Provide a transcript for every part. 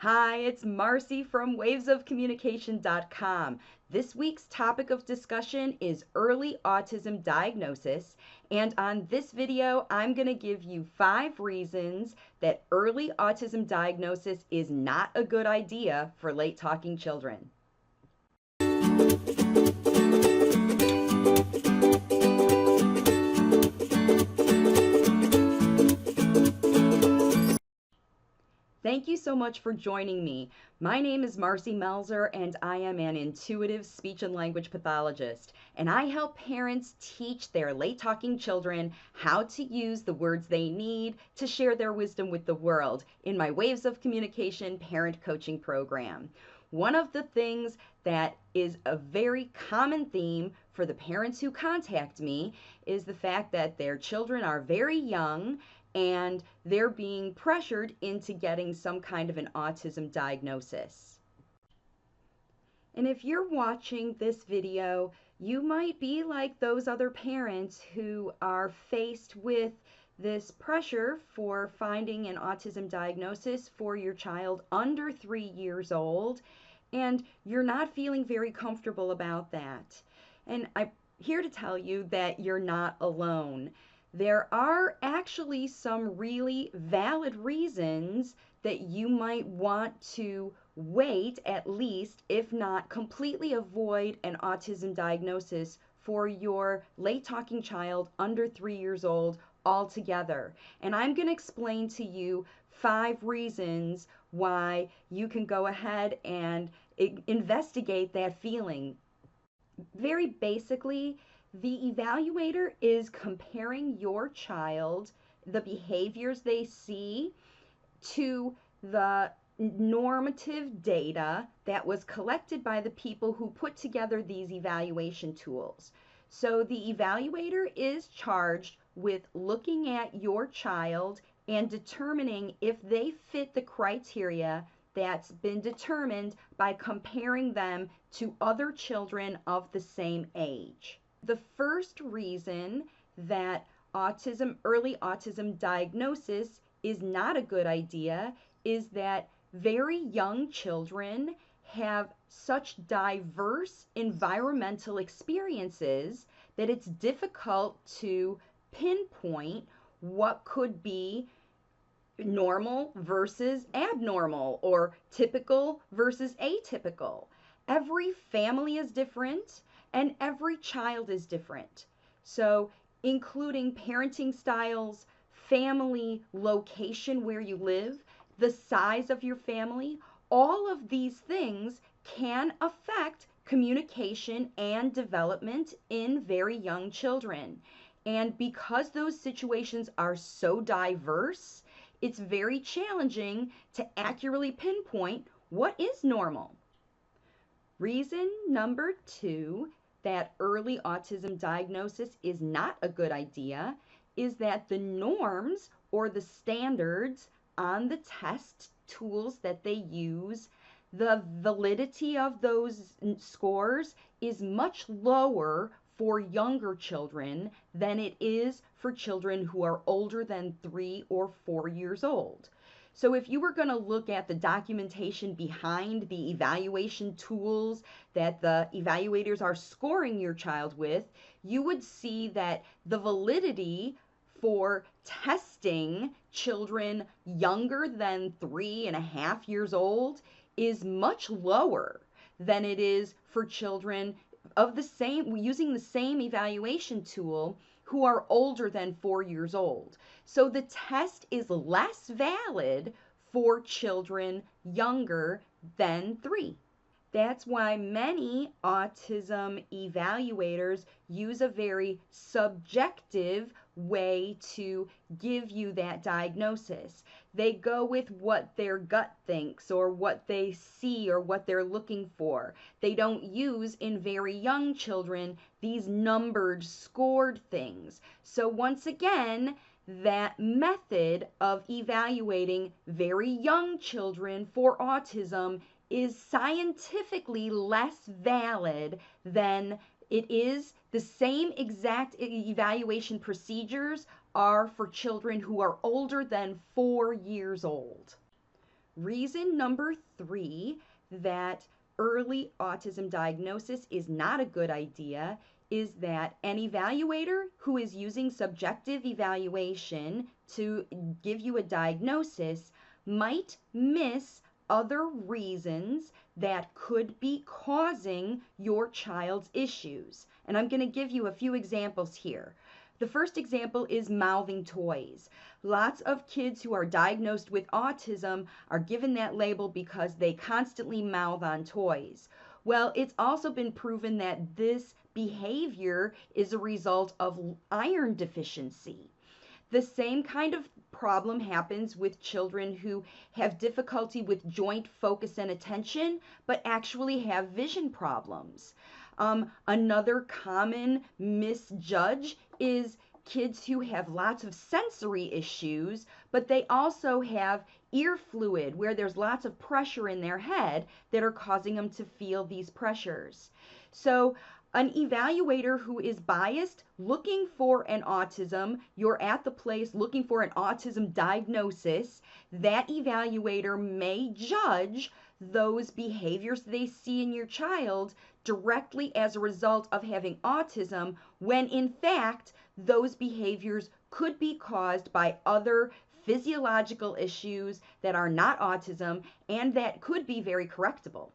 Hi, it's Marcy from wavesofcommunication.com. This week's topic of discussion is early autism diagnosis, and on this video, I'm going to give you 5 reasons that early autism diagnosis is not a good idea for late talking children. Thank you so much for joining me. My name is Marcy Melzer, and I am an intuitive speech and language pathologist, and I help parents teach their late talking children how to use the words they need to share their wisdom with the world in my Waves of Communication parent coaching program. One of the things that is a very common theme for the parents who contact me is the fact that their children are very young and they're being pressured into getting some kind of an autism diagnosis. And if you're watching this video, you might be like those other parents who are faced with this pressure for finding an autism diagnosis for your child under 3 years old, and you're not feeling very comfortable about that. And I'm here to tell you that you're not alone. There are actually some really valid reasons that you might want to wait, at least, if not completely avoid an autism diagnosis for your late talking child under 3 years old altogether. And I'm going to explain to you 5 reasons why you can go ahead and investigate that feeling. Very basically, the evaluator is comparing your child, the behaviors they see, to the normative data that was collected by the people who put together these evaluation tools. So the evaluator is charged with looking at your child and determining if they fit the criteria that's been determined by comparing them to other children of the same age. The first reason that early autism diagnosis is not a good idea is that very young children have such diverse environmental experiences that it's difficult to pinpoint what could be normal versus abnormal or typical versus atypical. Every family is different and every child is different. So, including parenting styles, family location where you live, the size of your family, all of these things can affect communication and development in very young children. And because those situations are so diverse, it's very challenging to accurately pinpoint what is normal. Reason number 2 that early autism diagnosis is not a good idea is that the norms or the standards on the test tools that they use, the validity of those scores is much lower for younger children than it is for children who are older than 3 or 4 years old. So if you were going to look at the documentation behind the evaluation tools that the evaluators are scoring your child with, you would see that the validity for testing children younger than 3.5 years old is much lower than it is for children of the same, using the same evaluation tool, who are older than 4 years old. So the test is less valid for children younger than 3. That's why many autism evaluators use a very subjective way to give you that diagnosis. They go with what their gut thinks or what they see or what they're looking for. They don't use, in very young children, these numbered, scored things. So once again, that method of evaluating very young children for autism is scientifically less valid than it is. The same exact evaluation procedures are for children who are older than 4 years old. Reason number 3 that early autism diagnosis is not a good idea is that an evaluator who is using subjective evaluation to give you a diagnosis might miss other reasons that could be causing your child's issues. And I'm going to give you a few examples here. The first example is mouthing toys. Lots of kids who are diagnosed with autism are given that label because they constantly mouth on toys. Well, it's also been proven that this behavior is a result of iron deficiency. The same kind of problem happens with children who have difficulty with joint focus and attention, but actually have vision problems. Another common misjudge is kids who have lots of sensory issues, but they also have ear fluid where there's lots of pressure in their head that are causing them to feel these pressures. So an evaluator who is biased looking for an autism, you're at the place looking for an autism diagnosis, that evaluator may judge those behaviors they see in your child directly as a result of having autism, when in fact those behaviors could be caused by other physiological issues that are not autism and that could be very correctable.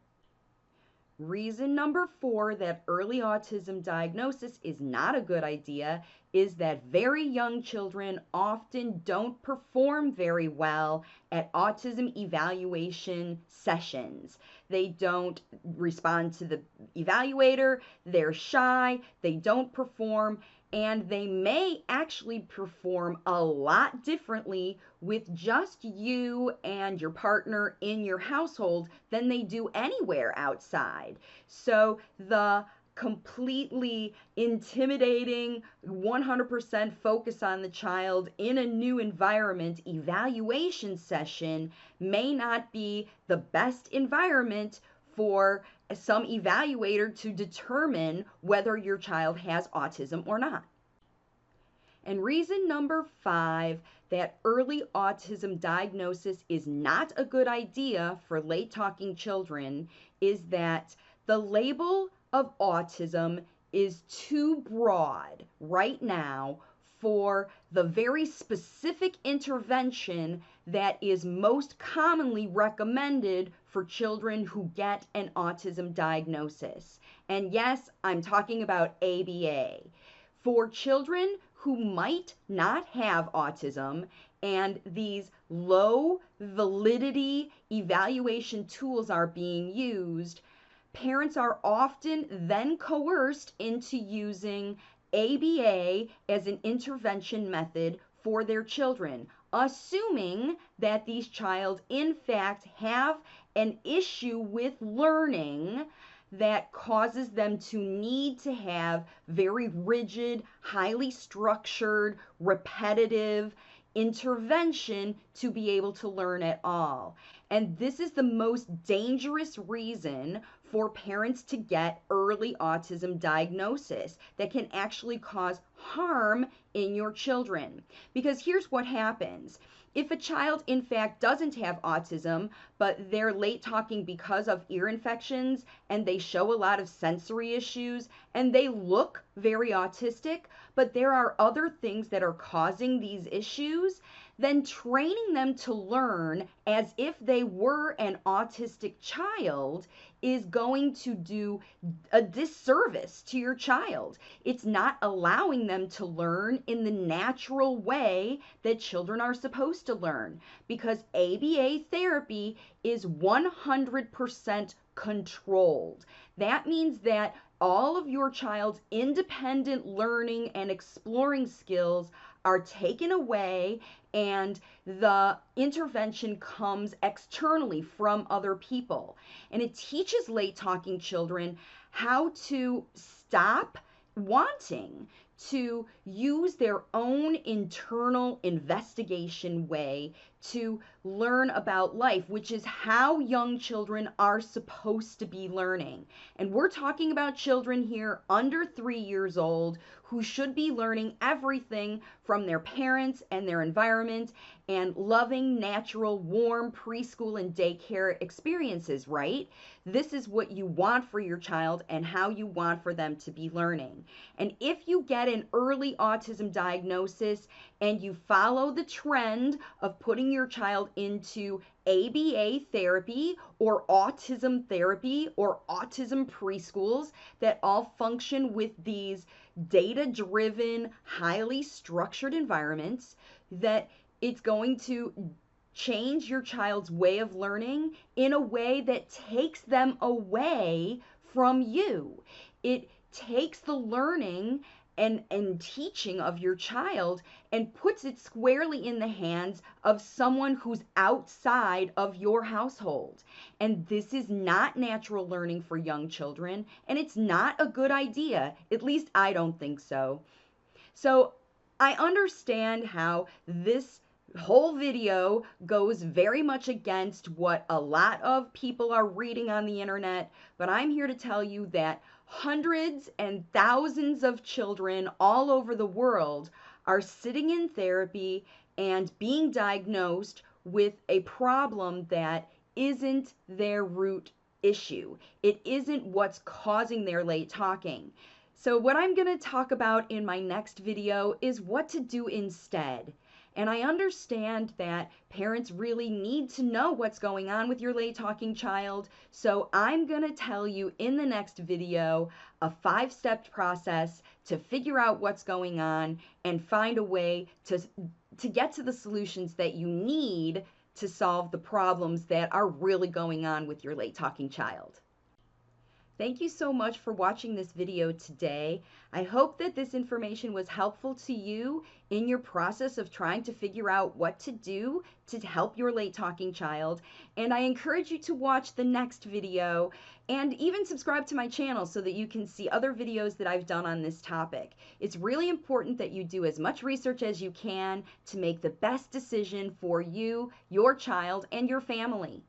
Reason number 4 that early autism diagnosis is not a good idea is that very young children often don't perform very well at autism evaluation sessions. They don't respond to the evaluator, they're shy, they don't perform, and they may actually perform a lot differently with just you and your partner in your household than they do anywhere outside. So the completely intimidating 100% focus on the child in a new environment evaluation session may not be the best environment for some evaluator to determine whether your child has autism or not. And reason number 5 that early autism diagnosis is not a good idea for late talking children is that the label of autism is too broad right now for the very specific intervention that is most commonly recommended for children who get an autism diagnosis. And yes, I'm talking about ABA. For children who might not have autism and these low validity evaluation tools are being used, parents are often then coerced into using ABA as an intervention method for their children, assuming that these children in fact have an issue with learning that causes them to need to have very rigid, highly structured, repetitive intervention to be able to learn at all. And this is the most dangerous reason for parents to get early autism diagnosis that can actually cause harm in your children. Because here's what happens. If a child in fact doesn't have autism, but they're late talking because of ear infections and they show a lot of sensory issues and they look very autistic, but there are other things that are causing these issues, then training them to learn as if they were an autistic child is going to do a disservice to your child. It's not allowing them to learn in the natural way that children are supposed to learn, because ABA therapy is 100% controlled. That means that all of your child's independent learning and exploring skills are taken away and the intervention comes externally from other people. And it teaches late talking children how to stop wanting to use their own internal investigation way to learn about life, which is how young children are supposed to be learning. And we're talking about children here under 3 years old who should be learning everything from their parents and their environment and loving, natural, warm preschool and daycare experiences, right? This is what you want for your child and how you want for them to be learning. And if you get an early autism diagnosis and you follow the trend of putting your child into ABA therapy or autism therapy or autism preschools that all function with these data driven, highly structured environments, that it's going to change your child's way of learning in a way that takes them away from you. It takes the learning and teaching of your child and puts it squarely in the hands of someone who's outside of your household. And this is not natural learning for young children, and it's not a good idea. At least I don't think so. So I understand how this whole video goes very much against what a lot of people are reading on the internet, but I'm here to tell you that hundreds and thousands of children all over the world are sitting in therapy and being diagnosed with a problem that isn't their root issue. It isn't what's causing their late talking. So what I'm going to talk about in my next video is what to do instead. And I understand that parents really need to know what's going on with your late talking child. So I'm going to tell you in the next video a 5-step process to figure out what's going on and find a way to get to the solutions that you need to solve the problems that are really going on with your late talking child. Thank you so much for watching this video today. I hope that this information was helpful to you in your process of trying to figure out what to do to help your late talking child. And I encourage you to watch the next video and even subscribe to my channel so that you can see other videos that I've done on this topic. It's really important that you do as much research as you can to make the best decision for you, your child, and your family.